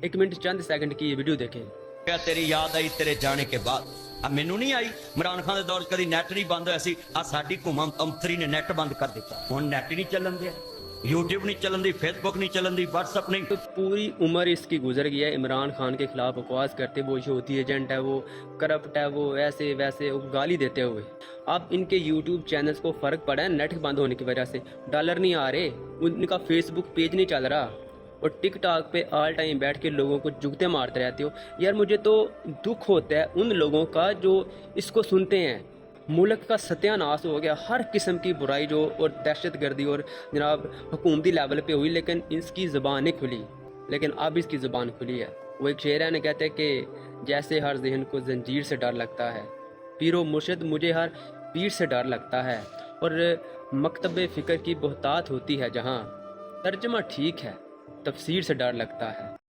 1 minute चंद second की ये video देखें। क्या तेरी याद आई तेरे जाने के बाद? अब मैनू नहीं आई। इमरान खान के दौर कभी नैट नहीं बंद होया सी। आ साडी घुमा अंतरी ने नैट बंद कर दिता। हुण नैट ही नहीं चलन दिया, यूट्यूब नहीं चलन दी, फेसबुक नहीं चलन दी, व्हाट्सअप नहीं। तो पूरी उम्र इसकी गुजर गई है इमरान खान के खिलाफ बकवास करते, वो यहूदी एजेंट है, वो करप्ट है, वो ऐसे वैसे वो गाली देते हुए। अब इनके यूट्यूब चैनल्स को फ़र्क पड़ा है नेट बंद होने की वजह से, डॉलर नहीं आ रहे, उनका फेसबुक पेज नहीं चल रहा, और टिकटॉक पे ऑल टाइम बैठ के लोगों को जुगते मारते रहते हो। यार मुझे तो दुख होता है उन लोगों का जो इसको सुनते हैं। मुल्क का सत्यानाश हो गया, हर किस्म की बुराई जो और दहशत गर्दी और जनाब हुकूमती लेवल पे हुई, लेकिन इसकी ज़बान नहीं खुली। लेकिन अब इसकी ज़बान खुली है। वो एक शेर है ना, कहते हैं कि जैसे हर जहन को जंजीर से डर लगता है, पीरो मुर्शिद मुझे हर पीर से डर लगता है, और मकतब फ़िक्र की बहुतात होती है जहाँ, तर्जमा ठीक है तफसीर से डर लगता है।